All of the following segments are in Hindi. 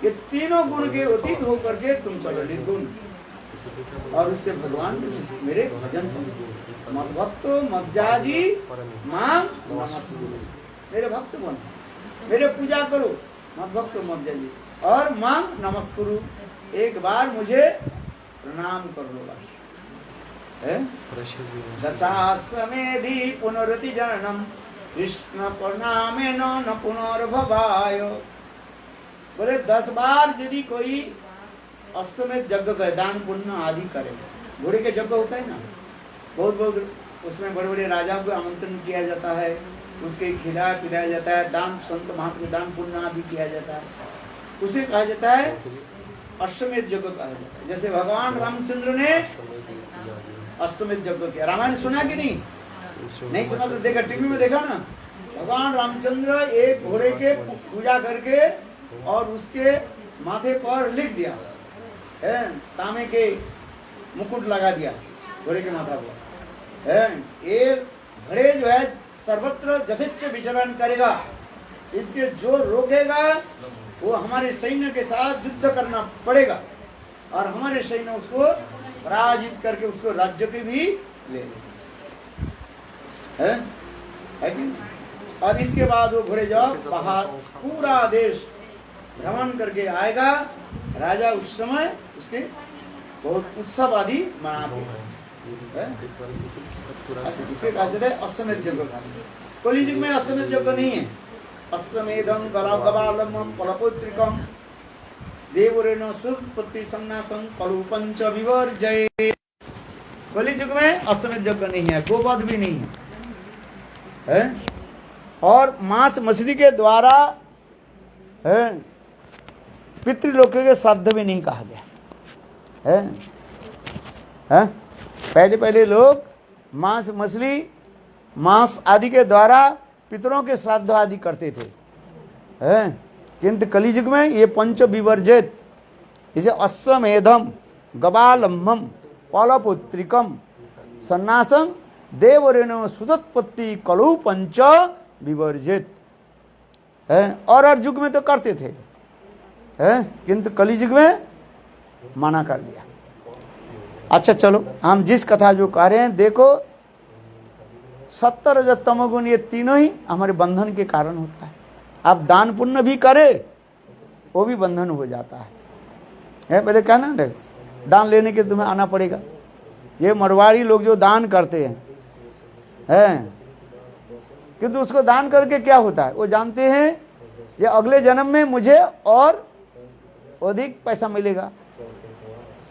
ये तीनों गुण के अतीत होकर के तुम चलो निर्गुण, और उससे भगवान मेरे भजन करो। मत भक्त मज्जाजी मां नमस्कुरु, मेरे भक्त बनो, मेरे पूजा करो, मत भक्त मज्जाजी, और मां नमस्कुरु, एक बार मुझे प्रणाम कर लो बस। दशाश्वमेधि पुनरति जननम कृष्ण प्रणामे न पुनर्भवाय। बोले 10 बार यदि कोई अश्वमेध यज्ञ करे, दान पुण्य आदि करे, घोड़े के यज्ञ होता है ना, बहुत बहुत उसमें बड़े बड़े राजाओं को आमंत्रण किया जाता है, उसके खिलाया पिलाया जाता है, दान संत महात्मा दान पुण्य आदि किया जाता है, उसे कहा जाता है अश्वमेध यज्ञ कहा जाता है। जैसे भगवान रामचंद्र ने अश्वमेध यज्ञ किया, रामायण सुना कि नहीं? नहीं सुना तो देखा, टीवी में देखा ना। भगवान रामचंद्र एक घोड़े के पूजा करके और उसके माथे पर लिख दिया है, तांबे के मुकुट लगा दिया घोड़े के माथा पर है। ये घोड़े जो है सर्वत्र यथेच्छ विचरण करेगा, इसके जो रोकेगा वो हमारे सैन्य के साथ युद्ध करना पड़ेगा, और हमारे सैन्य उसको पराजित करके उसको राज्य के भी ले है कि? और इसके बाद वो घोड़े जाओ बाहर पूरा देश भ्रमण करके आएगा। राजा उस समय उसके बहुत उत्सव आदि मनाते हैं। इसे कहा जाता है अश्वमेध यज्ञ। कलि युग में अश्वमेध यज्ञ नहीं है। अश्वमेधम गबालम फलपुत्रिकम देवरेण सुत्पत्ति संनासं कलु पंच विवर्जय। कलि युग में अश्वमेध यज्ञ नहीं है, गोवध भी नहीं है, और मांस मछली के द्वारा है पितृलोक के श्राद्ध भी नहीं कहा गया है। पहले पहले लोग मांस मछली मांस आदि के द्वारा पितरों के श्राद्ध आदि करते थे, किंतु कलि युग में ये पंच विवर्जित, इसे अश्वमेधम गबालम्भम पलपुत्रिकम सन्नासम देवरेण सुदत्पत्ति कलु पंच विवर्जित है। और युग में तो करते थे किंतु कलि युग में मना कर दिया। अच्छा चलो, हम जिस कथा जो कह रहे हैं, देखो 70 रजत तमोगुण ये तीनों ही हमारे बंधन के कारण होता है। आप दान पुण्य भी करे वो भी बंधन हो जाता है। पहले कहना दान लेने के तुम्हें आना पड़ेगा। ये मरवाड़ी लोग जो दान करते हैं किंतु उसको दान करके क्या होता है, वो जानते हैं ये अगले जन्म में मुझे और अधिक पैसा मिलेगा,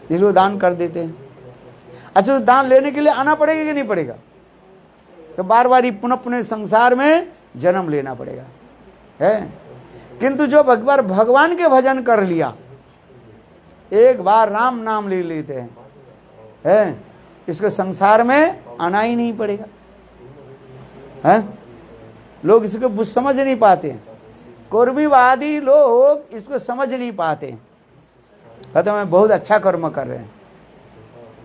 इसलिए दान कर देते हैं। अच्छा, उस दान लेने के लिए आना पड़ेगा कि नहीं पड़ेगा? तो बार बार पुनः पुनः संसार में जन्म लेना पड़ेगा है। किंतु जो भगवान के भजन कर लिया, एक बार राम नाम ले लेते हैं इसको संसार में आना ही नहीं पड़ेगा है। लोग इसको समझ नहीं पाते, कुर्मीवादी लोग इसको समझ नहीं पाते, कहते मैं बहुत अच्छा कर्म कर रहे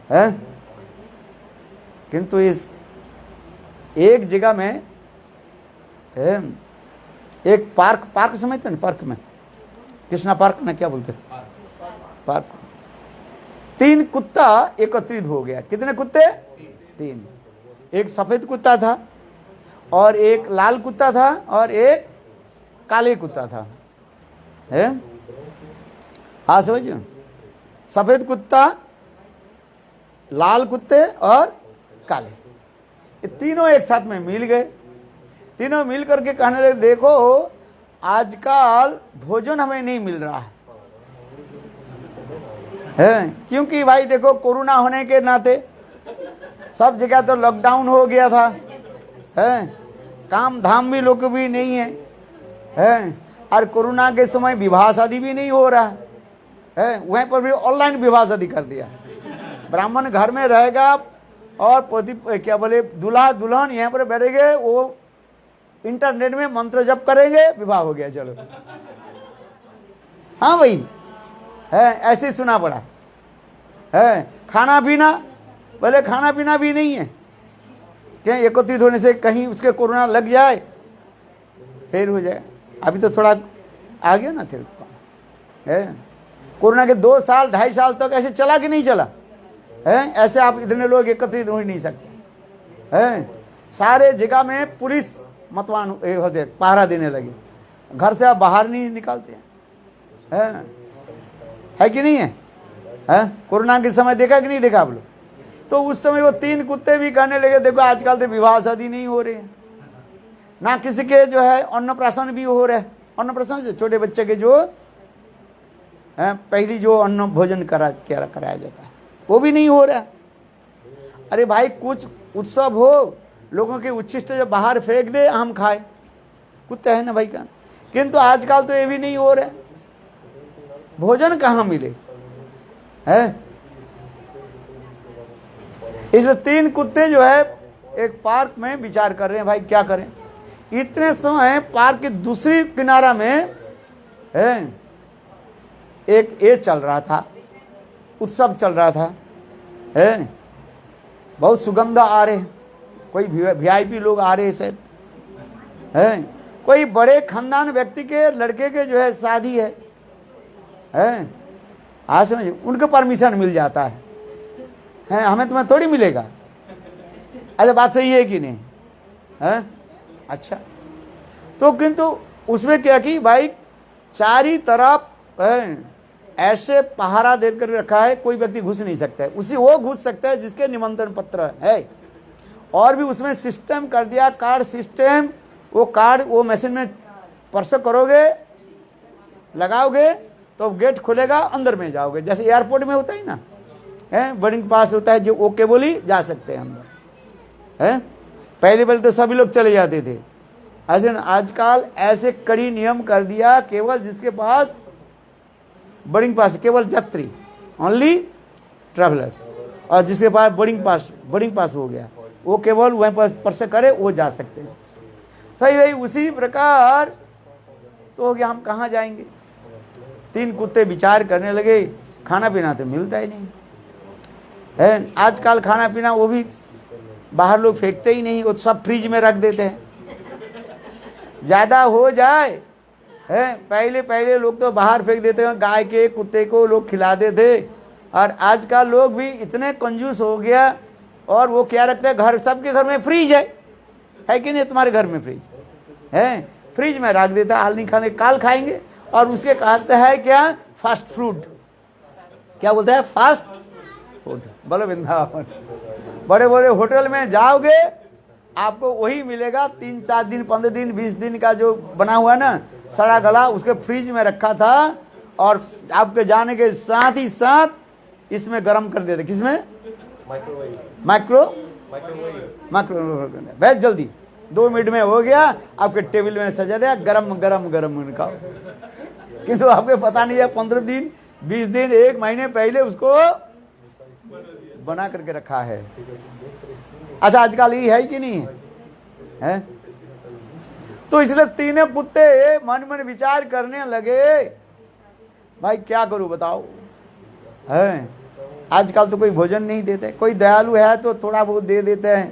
हैं किंतु इस एक जगह में एक पार्क समझते हैं, पार्क में कृष्णा पार्क में क्या बोलते हैं, पार्क 3 कुत्ता एकत्रित हो गया। कितने कुत्ते? 3। एक सफेद कुत्ता था और एक लाल कुत्ता था और एक काले कुत्ता था हाँ समझो, सफेद कुत्ता, लाल कुत्ते और काले, ये तीनों एक साथ में मिल गए। तीनों मिल करके कहने लगे देखो आजकल भोजन हमें नहीं मिल रहा है क्योंकि भाई देखो कोरोना होने के नाते सब जगह तो लॉकडाउन हो गया था काम धाम भी लोग भी नहीं है और कोरोना के समय विवाह शादी भी नहीं हो रहा है वहीं पर भी ऑनलाइन विवाह शादी कर दिया। ब्राह्मण घर में रहेगा और क्या बोले दूल्हा दुल्हन यहाँ पर बैठेंगे, वो इंटरनेट में मंत्र जप करेंगे, विवाह हो गया चलो। हाँ भाई ऐसे सुना पड़ा खाना पीना, पहले खाना पीना भी नहीं है क्या एकत्रित होने से कहीं उसके कोरोना लग जाए फिर हो जाए। अभी तो थोड़ा आ गया ना, फिर है। कोरोना के 2 साल 2.5 साल तक ऐसे चला कि नहीं चला है? ऐसे आप इतने लोग एकत्रित हो ही नहीं सकते हैं। सारे जगह में पुलिस मतवान होते, पहरा देने लगे, घर से आप बाहर नहीं निकालते है कि नहीं है? कोरोना के समय देखा कि नहीं देखा आप लोग? तो उस समय वो 3 कुत्ते भी कहने लगे देखो आजकल तो विवाह शादी नहीं हो रहे हैं, ना किसी के जो है अन्नप्राशन भी हो रहे हैं। अन्नप्राशन से छोटे बच्चे के जो है पहली जो अन्न भोजन कराया जाता है वो भी नहीं हो रहा। अरे भाई कुछ उत्सव हो, लोगों के उच्छिष्ट जो बाहर फेंक दे हम खाए, कुत्ते है ना भाई का। किंतु आजकल तो ये भी नहीं हो रहा, भोजन कहाँ मिले है? इसलिए 3 कुत्ते जो है एक पार्क में विचार कर रहे हैं भाई क्या करें। इतने समय पार्क के दूसरी किनारा में है एक ये चल रहा था, उत्सव चल रहा था है, बहुत सुगंध आ रहे, कोई वीआईपी लोग आ रहे शायद है, कोई बड़े खानदान व्यक्ति के लड़के के जो है शादी है आज समझ, उनको परमिशन मिल जाता है हमें तुम्हें थोड़ी मिलेगा। अच्छा बात सही है कि नहीं है? अच्छा तो किंतु उसमें क्या कि भाई चारी तरफ ऐसे पहारा देकर रखा है, कोई व्यक्ति घुस नहीं सकता है, उसी वो घुस सकता है जिसके निमंत्रण पत्र है। और भी उसमें सिस्टम कर दिया, कार्ड सिस्टम, वो कार्ड वो मशीन में स्पर्श करोगे लगाओगे तो गेट खुलेगा, अंदर में जाओगे, जैसे एयरपोर्ट में होता है ना बोर्डिंग पास होता है जो ओके बोली जा सकते हैं अंदर है। पहले तो सभी लोग चले जाते थे, ऐसे आजकल ऐसे कड़ी नियम कर दिया, केवल जिसके पास बोर्डिंग पास, केवल यात्री, ओनली ट्रैवलर्स, और जिसके पास बोर्डिंग पास हो गया वो केवल वहीं पर स्पर्श करे वो जा सकते हैं। सही भाई उसी प्रकार तो हो गया, हम कहाँ जाएंगे। 3 कुत्ते विचार करने लगे, खाना पीना तो मिलता ही नहीं है आजकल, खाना पीना वो भी बाहर लोग फेंकते ही नहीं, वो सब फ्रिज में रख देते हैं, ज्यादा हो जाए है। पहले लोग तो बाहर फेंक देते हैं, गाय के कुत्ते को लोग खिलाते थे, और आजकल लोग भी इतने कंजूस हो गया, और वो क्या रखते हैं घर, सबके घर में फ्रिज है कि नहीं? तुम्हारे घर में फ्रिज है, फ्रिज में रख देता है, हाल नहीं खाने काल खाएंगे, और उसके कहते हैं क्या फास्ट फूड, क्या बोलते हैं फास्ट फूड। बोलो वृंदावन, बड़े बड़े होटल में जाओगे आपको वही मिलेगा, 3-4 दिन 15 दिन 20 दिन का जो बना हुआ ना सड़ा गला, उसके फ्रिज में रखा था, और आपके जाने के साथ ही साथ इसमें गर्म कर देते, किसमें? माइक्रोवेव, बहुत जल्दी 2 मिनट में हो गया, आपके टेबल में सजा दिया, गरम गरम गरम खाओ। किंतु आपको पता नहीं है 15 दिन 20 दिन 1 महीने पहले उसको बना करके रखा है। अच्छा आजकल ये है कि नहीं है? तो इसलिए 3 कुत्ते मन मन विचार करने लगे भाई क्या करूं बताओ है। आजकल तो कोई भोजन नहीं देते, कोई दयालु है तो थोड़ा बहुत दे देते हैं,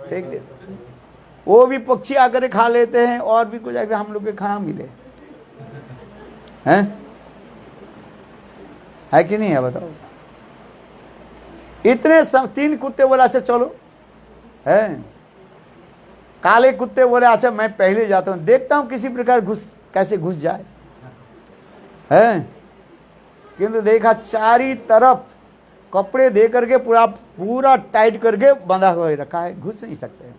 फेंक देते हैं, वो भी पक्षी आकर खा लेते हैं, और भी कुछ अगर हम लोग के कहाँ मिले है कि नहीं है बताओ। इतने 3 कुत्ते बोला अच्छा चलो है, काले कुत्ते बोले अच्छा मैं पहले जाता हूं, देखता हूं किसी प्रकार कैसे घुस जाए है। किंतु देखा चारी तरफ कपड़े दे करके पूरा टाइट करके बंधा हुआ रखा है, घुस नहीं सकते।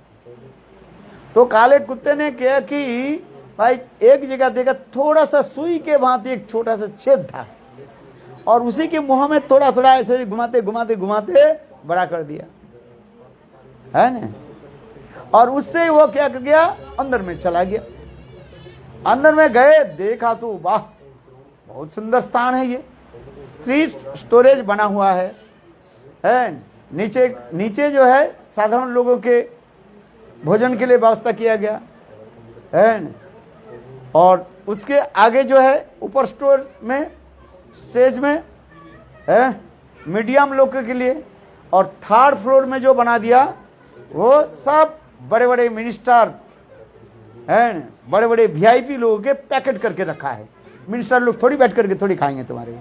तो काले कुत्ते ने क्या कि भाई एक जगह देखा, थोड़ा सा सुई के भांति एक छोटा सा छेद था, और उसी के मुंह में थोड़ा थोड़ा ऐसे घुमाते घुमाते घुमाते बड़ा कर दिया है ना। और उससे वो क्या कर गया, अंदर में चला गया। अंदर में गए, देखा तो वाह बहुत सुंदर स्थान है, ये 3 स्टोरेज बना हुआ है नीचे जो है साधारण लोगों के भोजन के लिए व्यवस्था किया गया है, और उसके आगे जो है ऊपर स्टोर में स्टेज में है मीडियम लोगों के लिए, और 3rd फ्लोर में जो बना दिया वो सब बड़े बड़े मिनिस्टर हैं, बड़े बड़े वीआईपी लोगों के पैकेट करके रखा है, मिनिस्टर लोग थोड़ी बैठ करके थोड़ी खाएंगे तुम्हारे,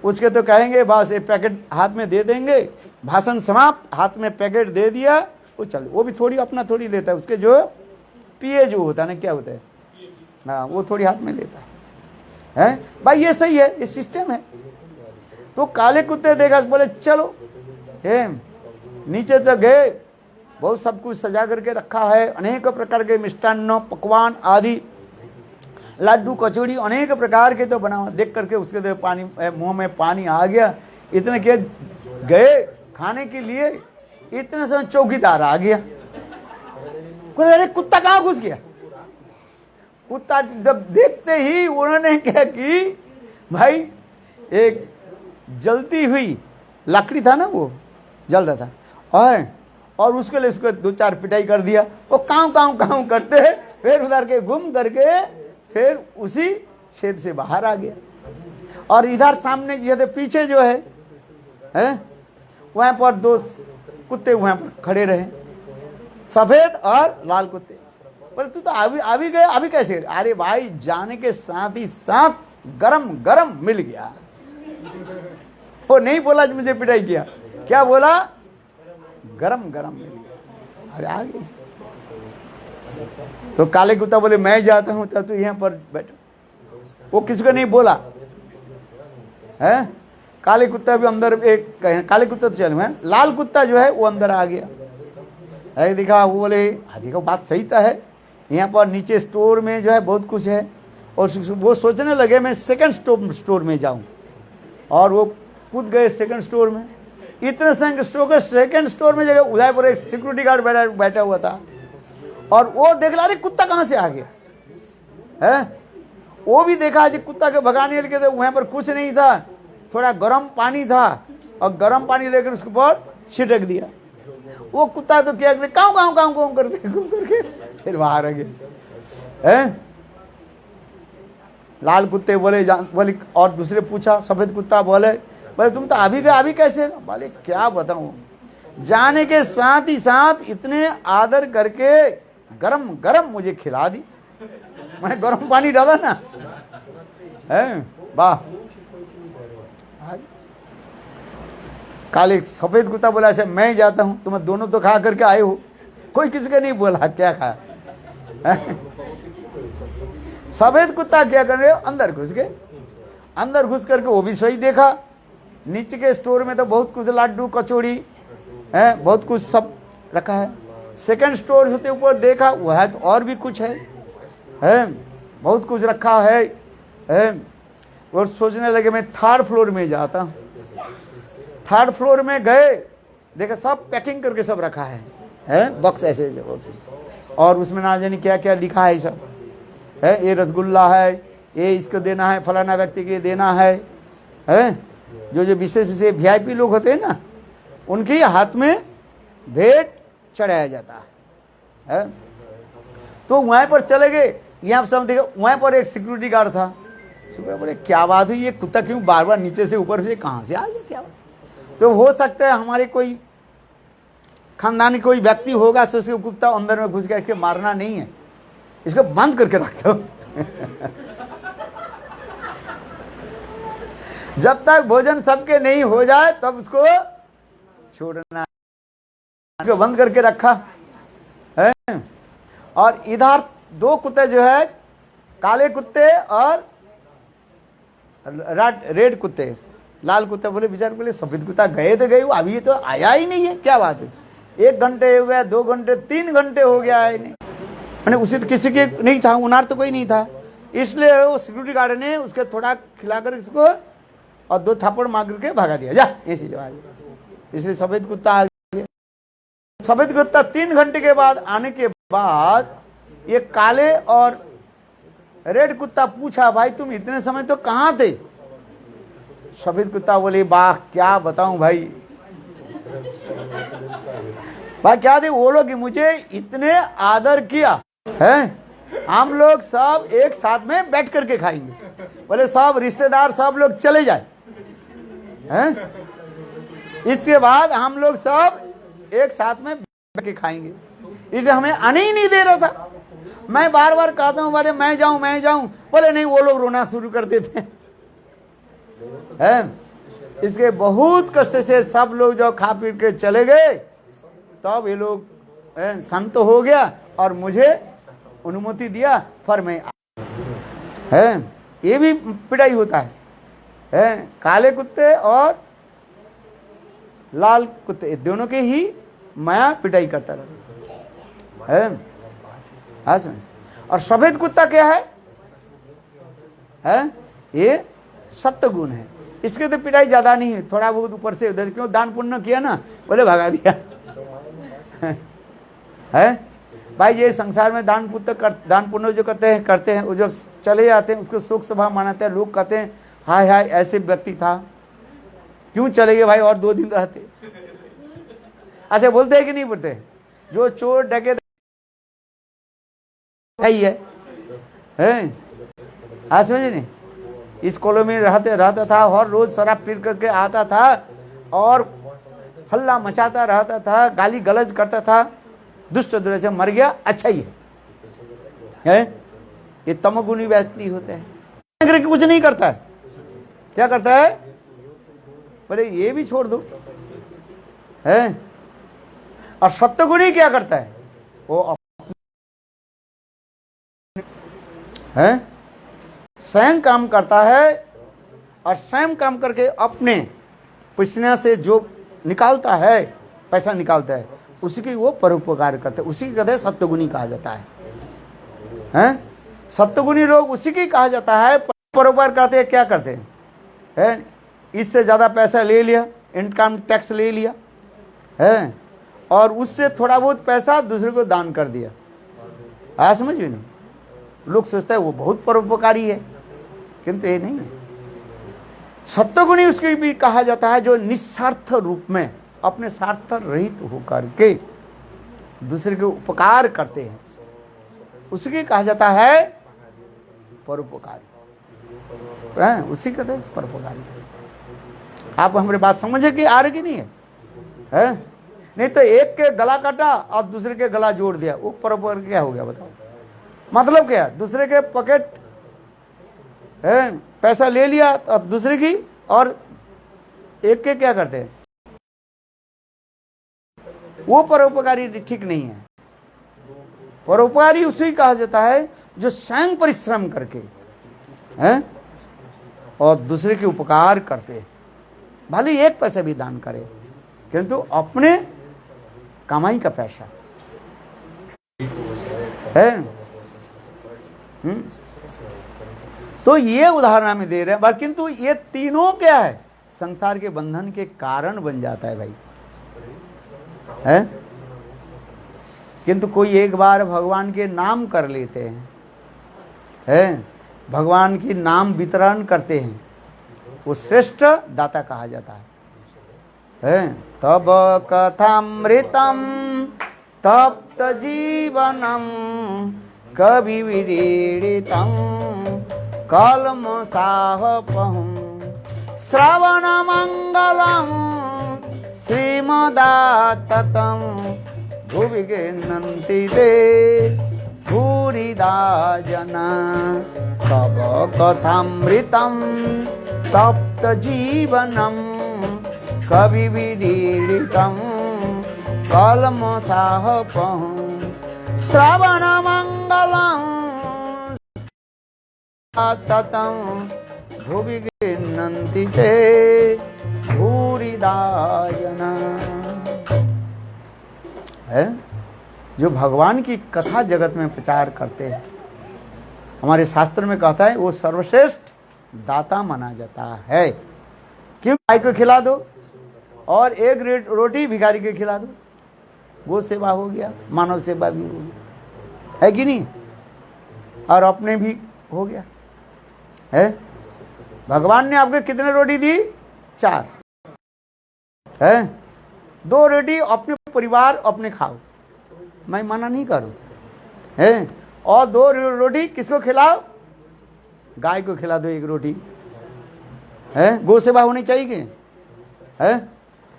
उसके तो कहेंगे बस एक पैकेट हाथ में दे देंगे, भाषण समाप्त, हाथ में पैकेट दे दिया, वो चल, वो भी थोड़ी अपना थोड़ी लेता है, उसके जो पीए जो होता है ना, क्या होता है, हाँ वो थोड़ी हाथ में लेता है भाई, ये सही है, ये सिस्टम है। तो काले कुत्ते देखा, बोले चलो नीचे तो गए, बहुत सब कुछ सजा करके रखा है, अनेक प्रकार के मिष्टान्न पकवान आदि, लड्डू कचौड़ी अनेक प्रकार के तो बना, देख करके उसके तो पानी मुंह में पानी आ गया। इतने के गए खाने के लिए, इतने समय चौकीदार आ गया, अरे कुत्ता कहाँ घुस गया। कुत्ता जब देखते ही उन्होंने क्या की, भाई एक जलती हुई लकड़ी था ना, वो जल रहा था, और उसके लिए उसको 2-4 पिटाई कर दिया। वो काँव काँव काँव करते फिर उधर के घूम करके फिर उसी छेद से बाहर आ गया। और इधर सामने ये पीछे जो है वहां पर 2 कुत्ते वहां पर खड़े रहे, सफेद और लाल कुत्ते। पर तू तो अभी गए, अभी कैसे? अरे भाई जाने के साथ ही साथ गरम गरम मिल गया। वो नहीं बोला मुझे पिटाई किया, क्या बोला? गरम गरम मिल गया। अरे आ गई। तो काले कुत्ता बोले मैं जाता हूं, तब तू यहाँ पर बैठो। वो किसी को नहीं बोला है। काले कुत्ता भी अंदर, एक काले कुत्ता तो चल में, लाल कुत्ता जो है वो अंदर आ गया। अरे देखा, वो बोले देखो बात सही तो है, यहाँ पर नीचे स्टोर में जो है बहुत कुछ है। और वो सोचने लगे मैं सेकंड स्टोर में जाऊं, और वो कूद गए सेकंड स्टोर में। इतने सेकंड स्टोर में जगह उधर पर एक सिक्योरिटी गार्ड बैठा हुआ था, और वो देख ला, अरे कुत्ता कहां से आ गया है। वो भी देखा जी कुत्ता के भगाने के, तो वहां पर कुछ नहीं था, थोड़ा गर्म पानी था, और गर्म पानी लेकर उसके ऊपर छिड़क दिया। वो कुत्ता तो क्या काँव काँव काँव काँव करके घूम करके फिर बाहर आ गए। लाल कुत्ते बोले और दूसरे पूछा, सफेद कुत्ता बोले तुम तो अभी कैसे? बोले क्या बताऊं, जाने के साथ ही साथ इतने आदर करके गरम गरम मुझे खिला दी। मैंने गरम पानी डाला ना, वाह। काले सफेद कुत्ता बोला अच्छा मैं जाता हूं, तुम दोनों तो खा करके आए हो, कोई किसी का नहीं बोला क्या खाया। सफेद कुत्ता क्या कर रहे हो, अंदर घुस गए। अंदर घुस करके वो भी सही देखा, नीचे के स्टोर में तो बहुत कुछ लड्डू कचौड़ी है, बहुत कुछ सब रखा है। सेकंड स्टोर होते ऊपर देखा, वह तो और भी कुछ है बहुत कुछ रखा है। और सोचने लगे मैं थर्ड फ्लोर में जाता हूँ। थर्ड फ्लोर में गए, देखा सब पैकिंग करके सब रखा है बक्स ऐसे, और उसमें ना जाने क्या क्या लिखा है सब है। ये रसगुल्ला है, ये इसको देना है, फलाना व्यक्ति के देना है जो विशेष विशेष VIP लोग होते हैं ना, उनके हाथ में भेंट चढ़ाया जाता है। तो वहां पर चले गए, यहाँ सब देखा, वहां पर एक सिक्योरिटी गार्ड था। बोले क्या बात हुई, ये कुत्ता क्यों बार बार नीचे से ऊपर से कहां से आ गया, क्या बात? तो हो सकता है हमारे कोई खानदानी कोई व्यक्ति होगा, तो उसके कुत्ता अंदर में घुस गया, इसके मारना नहीं है, इसको बंद करके रख दो। जब तक भोजन सबके नहीं हो जाए तब उसको छोड़ना, इसको बंद करके रखा है। और इधर 2 कुत्ते जो है, काले कुत्ते और रेड कुत्ते। लाल कुत्ते बोले बेचारे, बोले सफेद कुत्ता गए तो गए, अभी ये तो आया ही नहीं है, क्या बात है? 1 घंटे हो गया, 2 घंटे, 3 घंटे हो गया है नहीं, मैंने उसे तो किसी के नहीं था, उनार तो कोई नहीं था। इसलिए वो सिक्योरिटी गार्ड ने उसके थोड़ा खिलाकर इसको और 2 थप्पड़ मार करके भगा दिया, जा ऐसी जो आ गया। इसलिए सफेद कुत्ता आ गया। सफेद कुत्ता 3 घंटे के बाद आने के बाद ये काले और रेड कुत्ता पूछा, भाई तुम इतने समय तो कहाँ थे? सफेद कुत्ता बोले वाह क्या बताऊं भाई क्या थे वो लोग, मुझे इतने आदर किया है, हम लोग सब एक साथ में बैठ करके खाएंगे। बोले सब रिश्तेदार सब लोग चले जाए हैं, इसके बाद हम लोग सब एक साथ में बैठ के खाएंगे, इसलिए हमें आने ही नहीं दे रहा था। मैं बार बार कहता हूँ बोले मैं जाऊं, बोले नहीं, वो लोग रोना शुरू कर देते हैं। इसके बहुत कष्ट से सब लोग जो खा पी के चले गए, तब ये लोग शांत हो गया और मुझे अनुमति दिया, फिर मैं है। ये भी पिटाई होता है, काले कुत्ते और लाल कुत्ते दोनों के ही माया पिटाई करता रहता है। और सफेद कुत्ता क्या है? ये सत्य गुण है। इसके तो पिटाई ज्यादा नहीं है, थोड़ा बहुत ऊपर से उधर, क्यों दान पुण्य किया ना, बोले भगा दिया है। भाई ये संसार में दान पुण्य जो करते हैं वो जब चले जाते हैं उसको शोक सभा मनाते हैं। लोग कहते हैं हाय हाय ऐसे व्यक्ति था, क्यों चले गए भाई, और 2 दिन रहते। अच्छा बोलते हैं कि नहीं बोलते? जो चोर डकैत ही है, हाँ समझे नहीं? इस कॉलोनी में रहता था, हर रोज शराब पी करके आता था और हल्ला मचाता रहता था, गाली गलौज करता था, दुष्ट दुर्जन मर गया, अच्छा ही है। ये तमोगुणी व्यक्ति होते हैं। कुछ नहीं करता है, क्या करता है? बोले ये भी छोड़ दो है। और सत्वगुणी क्या करता है? वो है स्वयं काम करता है और स्वयं काम करके अपने पसीने से जो निकालता है, पैसा निकालता है, उसी की वो परोपकार करते हैं, उसी की कहते हैं सत्वगुणी कहा जाता है। सत्वगुणी लोग उसी की कहा जाता है। परोपकार करते हैं, क्या करते हैं? इससे ज्यादा पैसा ले लिया, इनकम टैक्स ले लिया है, और उससे थोड़ा बहुत पैसा दूसरे को दान कर दिया। आया समझ में नहीं? लोग सोचते हैं वो बहुत परोपकारी है, किंतु ये नहीं है। सत्वगुणी उसकी भी कहा जाता है जो निस्वार्थ रूप में अपने स्वार्थ रहित होकर के दूसरे के उपकार करते हैं, उसकी कहा जाता है परोपकारी। उसी कहते हैं परोपकारी। आप हमारी बात समझे कि आ रही कि नहीं है? नहीं तो एक के गला काटा और दूसरे के गला जोड़ दिया, वो परोपकार क्या हो गया बताओ? मतलब क्या? दूसरे के पॉकेट पैसा ले लिया और दूसरे की, और एक के क्या करते हैं? वो परोपकारी ठीक नहीं है। परोपकारी उसे कहा जाता है जो स्वयं परिश्रम करके हैं और दूसरे के उपकार करते हैं, भले एक पैसा भी दान करे, किंतु अपने कमाई का पैसा है। तो ये उदाहरण हमें दे रहे हैं, किंतु ये तीनों क्या है? संसार के बंधन के कारण बन जाता है भाई, है। किंतु कोई एक बार भगवान के नाम कर लेते हैं, भगवान की नाम वितरण करते हैं, वो श्रेष्ठ दाता कहा जाता है। तब कथामृतम तप्त जीवनम कवि विरीडितम कलमसाहपहं श्रवण मंगलम श्रीमदाततं भुवि गृह्णन्ति ते भूरिदा जना। तव कथामृतं तप्त जीवनं कवि विरीडितं कलमसाहपहं श्रवण मंगलम ततं भुवि गृह्णन्ति ते भूरिदा जना। है जो भगवान की कथा जगत में प्रचार करते हैं, हमारे शास्त्र में कहता है वो सर्वश्रेष्ठ दाता माना जाता है। क्यों? गाय को खिला दो और एक रोटी भिखारी को खिला दो, वो सेवा हो गया, मानव सेवा भी हो गई, है कि नहीं? और अपने भी हो गया है। भगवान ने आपको कितने रोटी दी? 4 है। 2 रोटी अपने परिवार अपने खाओ, मैं मना नहीं करूं, है। और 2 रोटी किसको खिलाओ? गाय को खिला दो 1 रोटी, है। गो सेवा होनी चाहिए, है।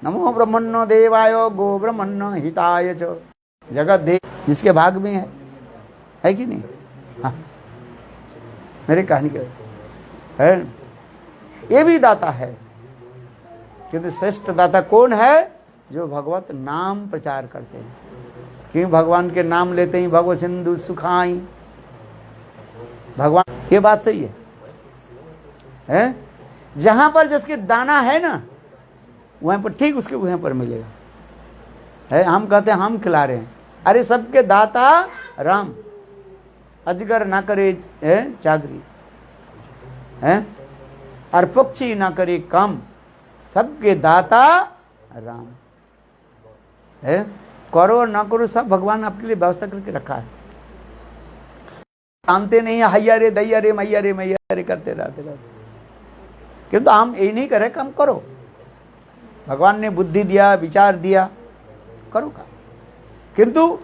नमो ब्रह्मण्य देवाय गो ब्रह्मण्य हिताय च जगत देव, जिसके भाग में है कि नहीं? हाँ, मेरे कहानी का है, ये भी दाता है, किंतु श्रेष्ठ दाता कौन है? जो भगवत नाम प्रचार करते हैं। क्यों? भगवान के नाम लेते ही भगवत सिंधु सुखाई, भगवान, ये बात सही है? जहां पर जिसके दाना है ना, वहां पर ठीक उसके वहां पर मिलेगा। है, हम कहते हैं हम खिला रहे हैं, अरे सबके दाता राम, अजगर ना करे चाकरी है, और पक्षी ना करे कम, सबके दाता राम है। करो और ना करो सब भगवान आपके लिए व्यवस्था करके रखा है। जानते नहीं, हैया रे दैया रे मैया रे करते रहते। किंतु हम ये नहीं करे, काम करो। भगवान ने बुद्धि दिया, विचार दिया, करो का। किंतु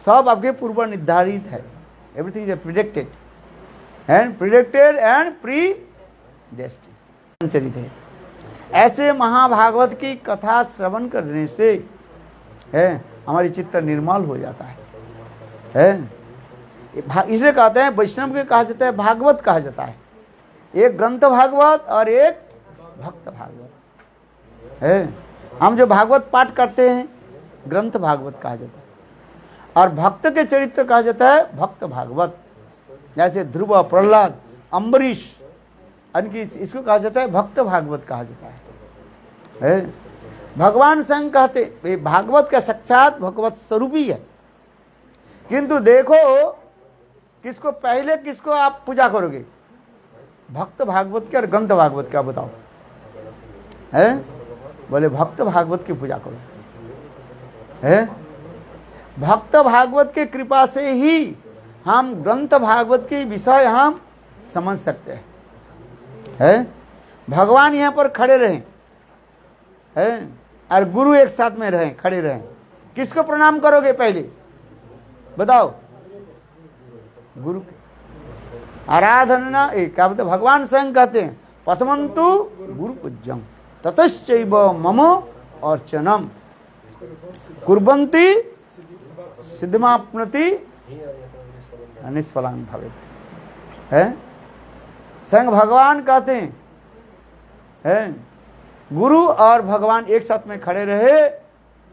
सब आपके पूर्व निर्धारित है। Everything is predicted and predestined चरित है। ऐसे महाभागवत की कथा श्रवण करने से है हमारी चित्त निर्मल हो जाता है। इसलिए कहते हैं, वैष्णव के कहा जाता है, भागवत कहा जाता है। एक ग्रंथ भागवत और एक भक्त भागवत है। हम जो भागवत पाठ करते हैं ग्रंथ भागवत कहा जाता है, और भक्त के चरित्र कहा जाता है भक्त भागवत। जैसे ध्रुव, प्रहलाद, अम्बरीश, इसको कहा जाता है भक्त भागवत कहा जाता है। भगवान स्वयं कहते, भागवत का साक्षात भगवत स्वरूप ही है। किंतु देखो किसको पहले, किसको आप पूजा करोगे, भक्त भागवत के और ग्रंथ भागवत का बताओ? है, बोले भक्त भागवत की पूजा करो। है, भक्त भागवत की कृपा से ही हम ग्रंथ भागवत के विषय हम समझ सकते हैं। है, भगवान यहाँ पर खड़े रहे हैं और गुरु एक साथ में रहे, खड़े रहे, किसको प्रणाम करोगे पहले बताओ? गुरु के आराधना। क्या बोलते भगवान स्वयं कहते हैं, प्रथमंतु गुरु पूज्यम ततश्चैव मम अर्चनम कुर्वन्ति सिद्धिमाप्नोति निष्फलां भवेत्। है, स्वयं भगवान कहते हैं, गुरु और भगवान एक साथ में खड़े रहे,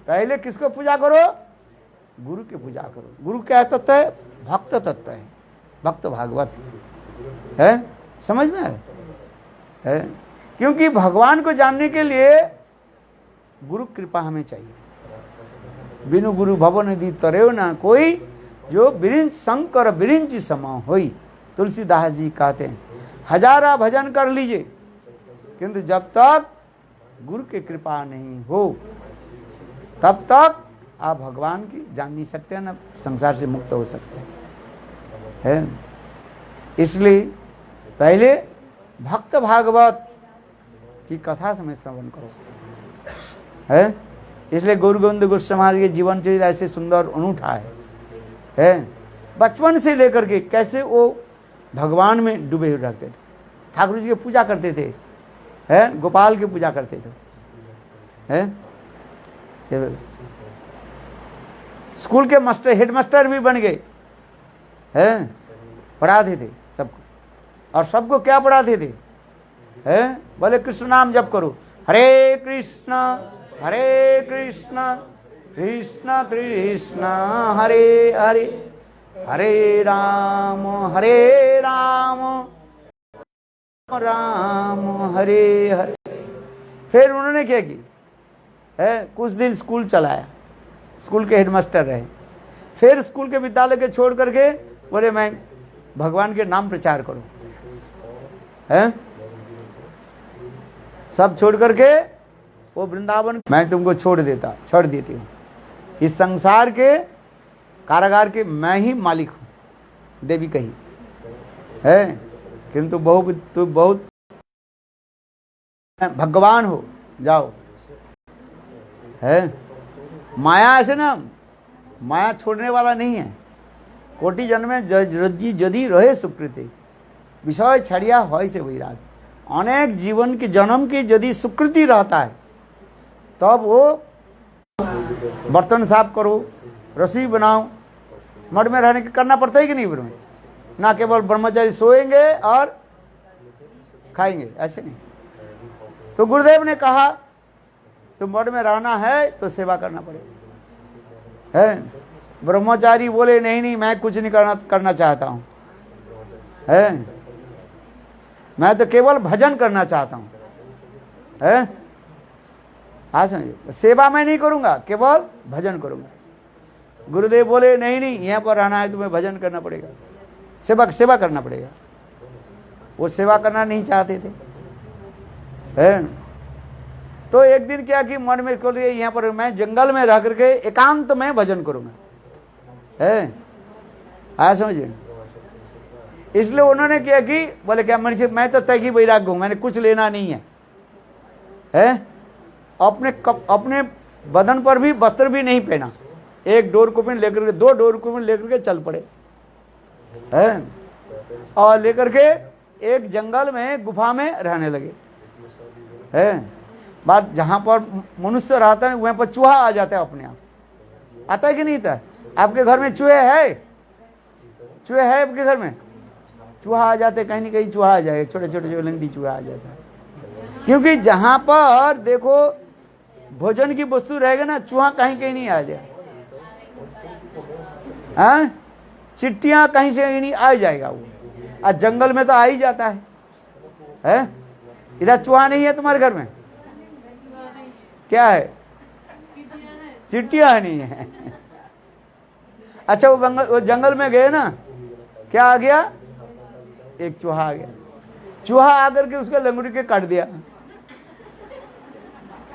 पहले किसको पूजा करो? गुरु की पूजा करो। गुरु क्या तत्व है? भक्त तत्व है, भक्त भागवत है। समझ में है? क्योंकि भगवान को जानने के लिए गुरु कृपा हमें चाहिए। बिनु गुरु भव निधि तरेव ना कोई, जो बिरिंच शंकर बिरिंच समा होई। तुलसीदास जी कहते हैं, हजारा भजन कर लीजिए, किंतु जब तक गुरु की कृपा नहीं हो तब तक आप भगवान की जान नहीं सकते हैं, ना संसार से मुक्त हो सकते हैं। इसलिए पहले भक्त भागवत की कथा समय श्रवण करो। है, इसलिए गुरु गोविंद गोस्वामी के जीवन चरित्र ऐसे सुंदर अनूठा है। बचपन से लेकर के कैसे वो भगवान में डूबे हुए रहते थे, ठाकुर जी की पूजा करते थे, है, गोपाल की पूजा करते थे। है, स्कूल के मास्टर, हेडमास्टर भी बन गए। है, पढ़ाते थे सबको, और सबको क्या पढ़ाते थे? है, बोले कृष्ण नाम जप करो, हरे कृष्ण कृष्ण कृष्ण हरे हरे, हरे राम राम हरे हरे। फिर उन्होंने क्या की? है, कुछ दिन स्कूल चलाया, स्कूल के हेडमास्टर रहे। फिर स्कूल के विद्यालय के छोड़ करके बोले मैं भगवान के नाम प्रचार करूं। है, सब छोड़ करके वो वृंदावन, मैं तुमको छोड़ देती हूँ। इस संसार के कारागार के मैं ही मालिक हूं, देवी कही है, किंतु तू बहुत भगवान हो, जाओ। है, माया ऐसे ना, माया छोड़ने वाला नहीं है। कोटि जन्म में यदि रहे सुकृति विषय छड़िया হয় से वैराग। अनेक जीवन की जन्म की यदि सुकृति रहता है तब वो बर्तन साफ करो, रसोई बनाओ, मठ में रहने के करना पड़ता है कि नहीं फिर में? ना केवल ब्रह्मचारी सोएंगे और खाएंगे, ऐसे नहीं। तो गुरुदेव ने कहा तो मठ में रहना है तो सेवा करना पड़ेगा, है। ब्रह्मचारी बोले नहीं नहीं मैं कुछ नहीं करना चाहता हूं, है, मैं तो केवल भजन करना चाहता हूं, है। हाँ समझे, सेवा मैं नहीं करूंगा, केवल भजन करूंगा। गुरुदेव बोले नहीं नहीं यहाँ पर रहना है तुम्हें भजन करना पड़ेगा, सेवा करना पड़ेगा। वो सेवा करना नहीं चाहते थे, है। तो एक दिन क्या कि मन में खोल के यहाँ पर मैं जंगल में रह करके एकांत में भजन करूंगा, है। हाँ समझिए, इसलिए उन्होंने क्या कि बोले क्या मैं तो तैगी वैराग्य हूं, मैंने कुछ लेना नहीं है। अपने बदन पर भी वस्त्र भी नहीं पहना, एक डोर कुपिन लेकर के, 2 डोर कुपिन लेकर के चल पड़े, है। और लेकर के एक जंगल में गुफा में रहने लगे, है। बात जहां पर मनुष्य रहता है वहां पर चूहा आ जाता है अपने आप, आता है कि नहीं था? आपके घर में चूहे है आपके घर में? चूहा आ जाते, कहीं ना कहीं चूहा आ जाएगा, छोटे छोटे जो लंगड़ी चूहा आ जाता है। क्योंकि जहां पर देखो भोजन की वस्तु रहेगा ना, चूहा कहीं कहीं नहीं आ जाए, हाँ, चिट्टियां कहीं से नहीं आ जाएगा वो। आज जंगल में तो आ ही जाता है। इधर चूहा नहीं है तुम्हारे घर में? क्या है? चिट्टियां नहीं है। अच्छा वो जंगल में गए ना, क्या आ गया? एक चूहा आ गया। चूहा आकर के उसके लंगड़ी के काट दिया,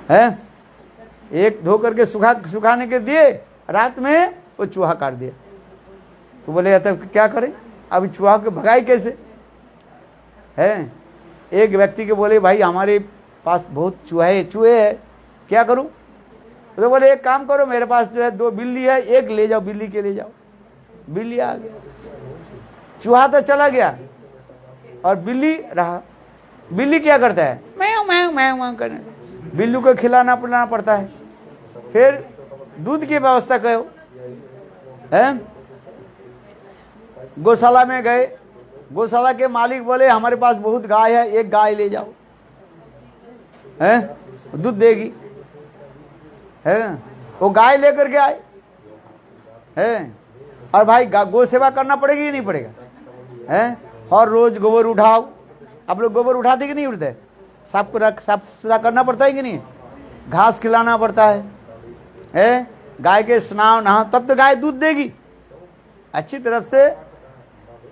है। एक धो करके सुखाने के दिए, रात में वो चूहा काट दिया। तो बोले तब क्या करें, अब चूहा को भगाई कैसे, है। एक व्यक्ति के बोले भाई हमारे पास बहुत चूहे है, क्या करूं? तो बोले एक काम करो, मेरे पास जो है 2 बिल्ली है, एक ले जाओ, बिल्ली के ले जाओ। बिल्ली आ गया, चूहा तो चला गया और बिल्ली रहा। बिल्ली क्या करता है? मैव मैव मैव मैव करने, बिल्लू को खिलाना पिलाना पड़ता है। फिर दूध की व्यवस्था करो, है। गौशाला में गए, गौशाला के मालिक बोले हमारे पास बहुत गाय है, एक गाय ले जाओ, है, दूध देगी, है। वो गाय लेकर के आए, है। और भाई गौ सेवा करना पड़ेगी कि नहीं पड़ेगा, है। और रोज गोबर उठाओ, आप लोग गोबर उठाते कि नहीं उठते? साफ सुथरा करना पड़ता है कि नहीं? घास खिलाना पड़ता है। गाय के स्नान नहा, तब तो गाय दूध देगी अच्छी तरफ से।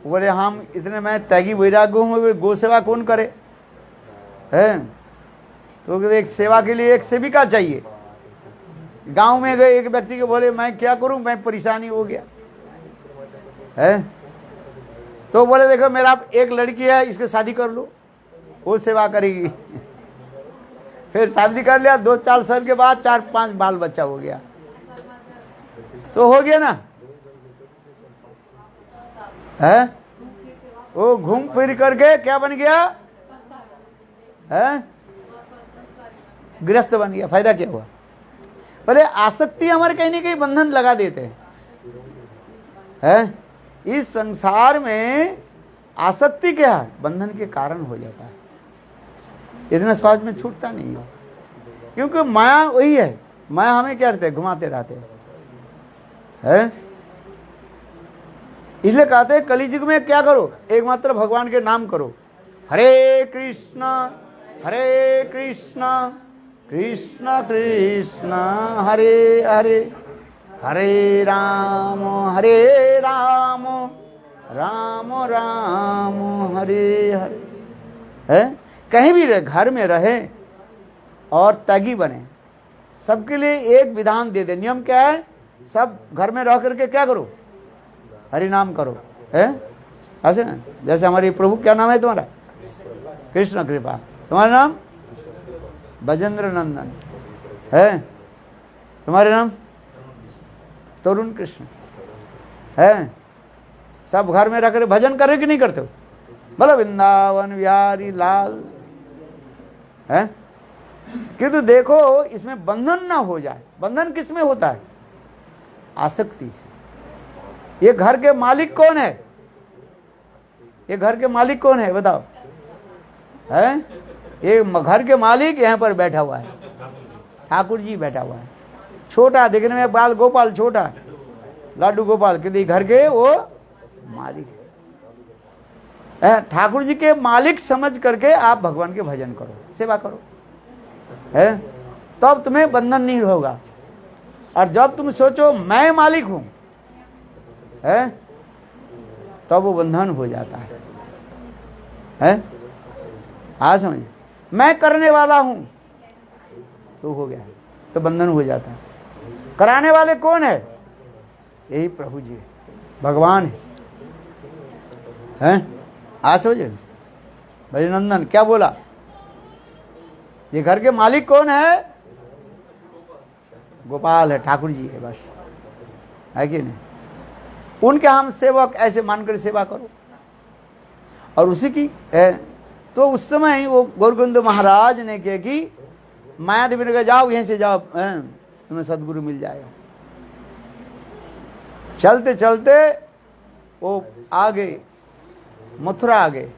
बोले हम इतने मैं त्यागी वैराग्य हूँ, गौ सेवा कौन करे, है। तो एक सेवा के लिए एक सेविका चाहिए। गांव में गए, एक व्यक्ति के बोले मैं क्या करूं, मैं परेशानी हो गया, है। तो बोले देखो मेरा एक लड़की है, इसके शादी कर लो, वो सेवा करेगी। फिर शादी कर लिया, 2-4 साल के बाद 4-5 बाल बच्चा हो गया, तो हो गया ना, है। वो घूम फिर करके क्या बन गया, है, गृहस्थ बन गया। फायदा क्या हुआ? पहले आसक्ति हमारे कहीं ना कहीं बंधन लगा देते हैं। इस संसार में आसक्ति क्या है? बंधन के कारण हो जाता है, इतना सहज में छूटता नहीं है। क्योंकि माया वही है, माया हमें क्या करते हैं, घुमाते रहते हैं। इसलिए कहते हैं कलियुग में क्या करो, एकमात्र भगवान के नाम करो। हरे कृष्ण कृष्ण कृष्ण हरे हरे, हरे राम राम राम हरे हरे, है। कहीं भी रहे, घर में रहे और त्यागी बने, सबके लिए एक विधान दे दे। नियम क्या है? सब घर में रह करके क्या करो, हरि नाम करो, है। ऐसे ना, जैसे हमारे प्रभु, क्या नाम है तुम्हारा? कृष्ण कृपा। तुम्हारा नाम? बजेंद्र नंदन, है। तुम्हारे नाम? तरुण कृष्ण, है। सब घर में रखकर भजन करे कि नहीं करते हो? बोलो वृंदावन बिहारी लाल, है। किंतु देखो इसमें बंधन ना हो जाए। बंधन किस में होता है? आसक्ति से, ये घर के मालिक कौन है? ये घर के मालिक कौन है बताओ? है ये घर के मालिक यहाँ पर बैठा हुआ है, ठाकुर जी बैठा हुआ है। छोटा देखने में बाल गोपाल, छोटा लाडू गोपाल, किसी घर के वो मालिक है। ठाकुर जी के मालिक समझ करके आप भगवान के भजन करो, सेवा करो, है तब तुम्हें बंधन नहीं होगा। और जब तुम सोचो मैं मालिक हूं, है तब वो बंधन हो जाता है? हाँ समझ, मैं करने वाला हूं तो हो गया, तो बंधन हो जाता है। कराने वाले कौन है? यही प्रभु जी भगवान है। हाँ समझे भजनंदन क्या बोला? ये घर के मालिक कौन है? गोपाल है, ठाकुर जी है, बस है कि नहीं? उनके हम सेवक ऐसे मानकर सेवा करो। और उसी की है तो उस समय वो गौरगोविंद महाराज ने कहा कि माया देवी ने कहा जाओ यहीं से जाओ, तुम्हें सदगुरु मिल जाएगा। चलते चलते वो आ गए मथुरा, आ गए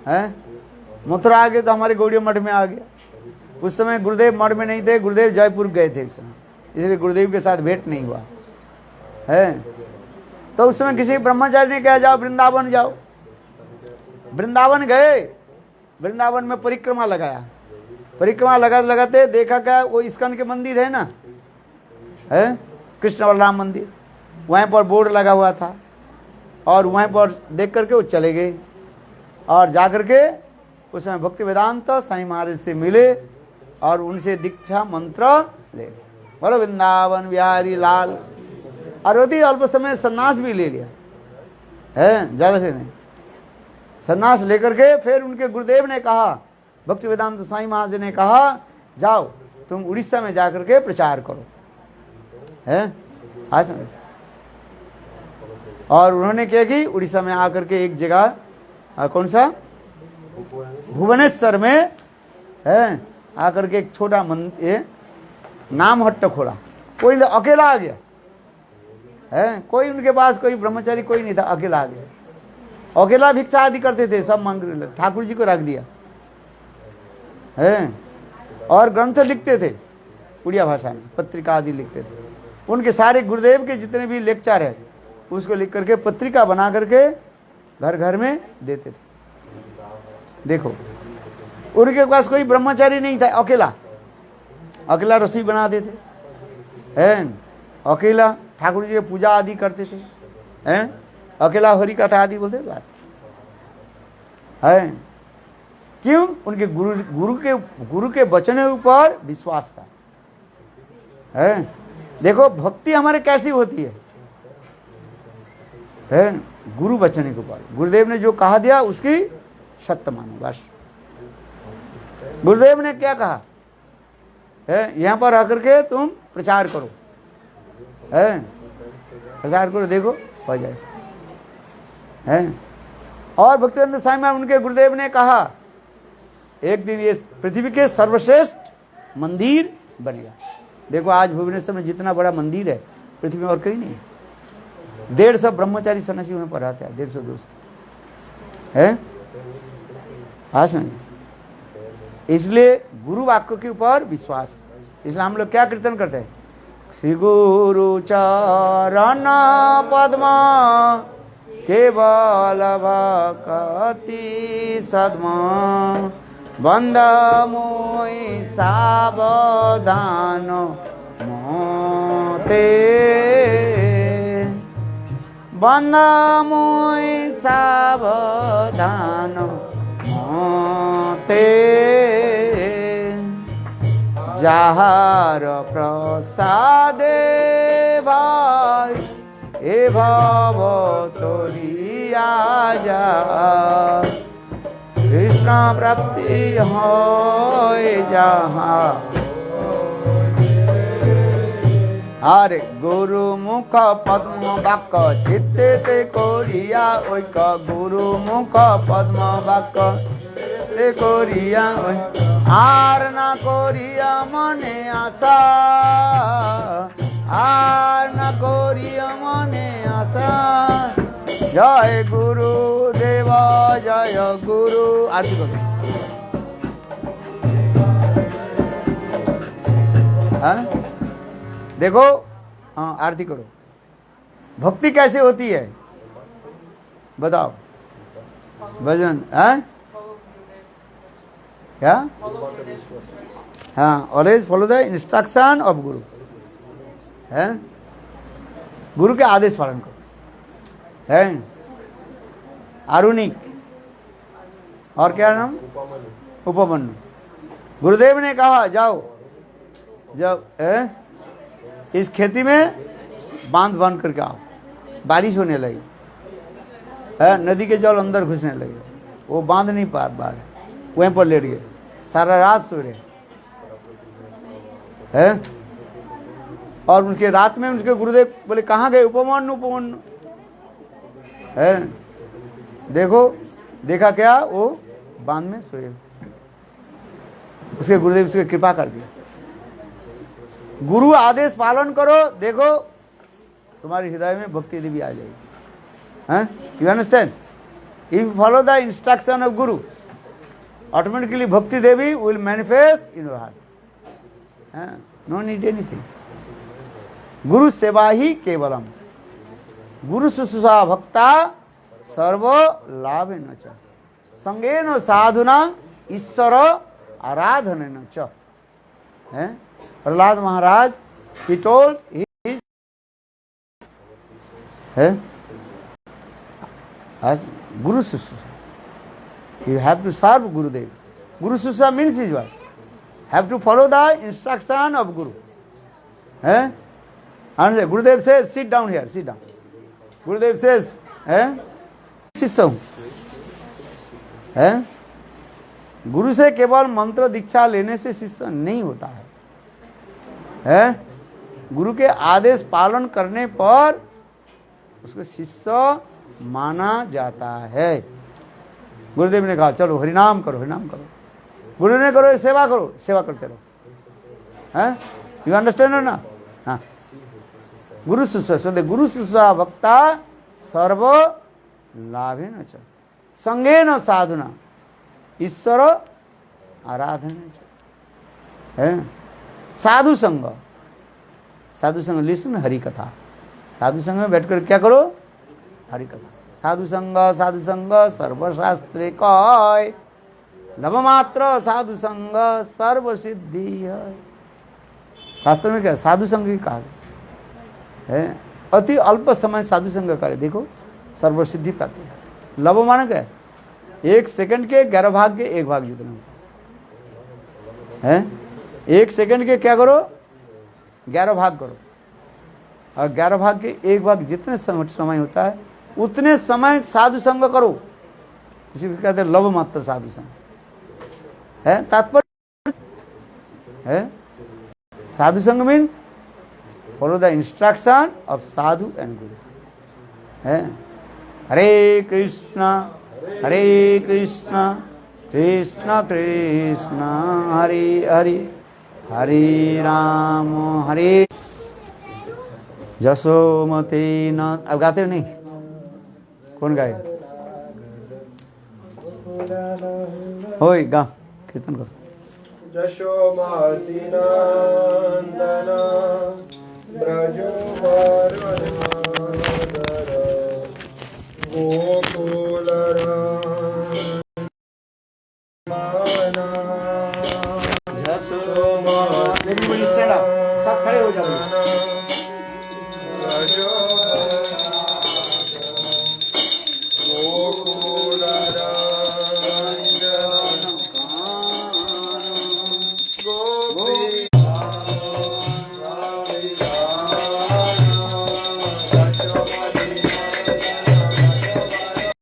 हैं, मथुरा आ गए तो हमारे गौड़िया मठ में आ गया। उस समय गुरुदेव मठ में नहीं थे, गुरुदेव जयपुर गए थे, इसलिए गुरुदेव के साथ भेंट नहीं हुआ है। तो उस समय किसी ब्रह्मचारी ने कहा जाओ वृंदावन जाओ। वृंदावन गए, वृंदावन में परिक्रमा लगाया, परिक्रमा लगाते लगाते देखा क्या वो इस्कन के मंदिर है ना, है कृष्ण बलराम मंदिर, वहीं पर बोर्ड लगा हुआ था। और वहीं पर देख करके वो चले गए और जाकर के उसमें भक्ति वेदांत साईं महाराज से मिले और उनसे दीक्षा मंत्र ले। बोलो वृंदावन बिहारी लाल। और अति अल्प समय सन्यास भी ले लिया है, ज्यादा से नहीं, सन्यास लेकर के फिर उनके गुरुदेव ने कहा, भक्ति वेदांत साईं महाराज ने कहा जाओ तुम उड़ीसा में जाकर के प्रचार करो, है आज। और उन्होंने क्या कि उड़ीसा में आकर के एक जगह कौन सा भुवनेश्वर में है आकर के एक छोटा मंदिर नाम हट्ट खोला। कोई अकेला आ गया है, कोई उनके पास कोई ब्रह्मचारी कोई नहीं था, अकेला आ गया। अकेला भिक्षा आदि करते थे, सब मांग रहे, ठाकुर जी को रख दिया है। और ग्रंथ लिखते थे उड़िया भाषा में, पत्रिका आदि लिखते थे। उनके सारे गुरुदेव के जितने भी लेक्चर है उसको लिख करके पत्रिका बना करके घर घर में देते थे। देखो उनके पास कोई ब्रह्मचारी नहीं था, अकेला अकेला रसोई बनाते थे, हैं अकेला ठाकुर जी की पूजा आदि करते थे, हैं अकेला हरि कथा आदि बोलते बात है। क्यों? उनके गुरु के वचन ऊपर विश्वास था, है। देखो भक्ति हमारे कैसी होती है गुरु वचन के ऊपर। गुरुदेव ने जो कहा दिया उसकी सत्य मानो, बस। गुरुदेव ने क्या कहा है, यहां पर आकर के तुम प्रचार करो, है प्रचार करो, देखो हो जाए, है। और भक्तिवेदांत स्वामी महाराज उनके गुरुदेव ने कहा एक दिन ये पृथ्वी के सर्वश्रेष्ठ मंदिर बनेगा। देखो आज भुवनेश्वर में जितना बड़ा मंदिर है पृथ्वी में और कहीं नहीं। 150 ब्रह्मचारी सन्यासी में पढ़ाते हैं, 150-200 है। हाँ समझिए, इसलिए गुरु वाक्य के ऊपर विश्वास। इसलिए हम लोग क्या कीर्तन करते हैं, श्री गुरु चरण पद्मा केवल भक्ति सद्मा बंद मोई सावधान मोते बंद मोई सावधान मोते যাহার প্রসাদে ভাই এ ভব তরিয়া যায় কৃষ্ণ প্রাপ্তি হয় যাহা আরে গুরু মুখ পদ্ম বাক্য চিত্তে করিয়া ঐক্য গুরু মুখ পদ্ম বাক্য করিয়া আর না করিয়া মনে আশা আর না করি মনে আশা। জয় গুরু দেব জয় গুরু। आरती करो। हाँ देखो, हाँ आरती करो। भक्ति कैसे होती है बताओ भजन? हाँ क्या? हाँ always follow the instruction of गुरु। है गुरु के आदेश पालन करो। है आरुणिक और क्या नाम? उपमन्यु। गुरुदेव ने कहा जाओ, जब इस खेती में बांध बांध करके आओ। बारिश होने लगी है, नदी के जल अंदर घुसने लगे, वो बांध नहीं पा रहे, वहीं पर लेट गए, सारा रात सो रहे हैं। और उनके रात में उनके गुरुदेव बोले कहाँ गए? उपमन्यु उपमन्यु है। देखो देखा क्या? वो बांध में सोए। उसके गुरुदेव उसके कृपा कर दी। गुरु आदेश पालन करो, देखो तुम्हारे हृदय में भक्ति देवी आ जाएगी। हैं? You understand? If you follow the instruction of guru, automatically bhakti Devi will manifest in your heart. No need anything. गुरु सेवा ही केवलम। गुरु शुश्रूषा भक्ता सर्व लाभेन च संगेन साधुना ईश्वर आराधनेन च। प्रहलाद महाराज he told his as Guru Sushusa. You have to serve Gurudev. Guru Sushusa means is what? Have to follow the instruction of Guru. And Gurudev says, sit down here, sit down. Gurudev says, शिष्य हूं। गुरु से केवल मंत्र दीक्षा लेने से शिष्य नहीं होता है। गुरु के आदेश पालन करने पर उसको शिष्य माना जाता है। गुरुदेव ने कहा चलो हरिनाम करो, हरिनाम करो। गुरु ने करो सेवा करो, सेवा करते रहो। यू अंडरस्टैंड ना? हाँ। गुरु शुश्रूषा, गुरु शुश्रूषा भक्ता सर्व लाभेन च संगेन साधुना ईश्वर आराधन। साधु संग, साधु संग लिसन हरि कथा। साधु संग में बैठकर क्या करो? हरि कथा। साधु संग सर्वशास्त्रे कय नव मात्र साधु संग सर्व सिद्धि है। शास्त्र में क्या साधु संग की कहा है? अति अल्प समय साधु संग करे, देखो सर्व सिद्धि प्राप्त है। लव माने क्या? 1 सेकंड के 11 भाग के 1 भाग जितना है। 1 सेकंड के क्या करो? 11 भाग करो, और 11 भाग के 1 भाग जितने समय होता है उतने समय साधु संग करो। इसी को कहते हैं लव मात्र साधु संग। है तात्पर्य है साधु संग means follow the instruction of Sadhu and गुरु। है हरे कृष्णा कृष्ण कृष्ण हरे हरे हरे राम हरे। जसोमती न अब गाते हो नहीं? कौन गाए? होय गा कीर्तन करो। जशोमती नंदन ब्रजवर्धन गोकुल सब खड़े हो जाओ।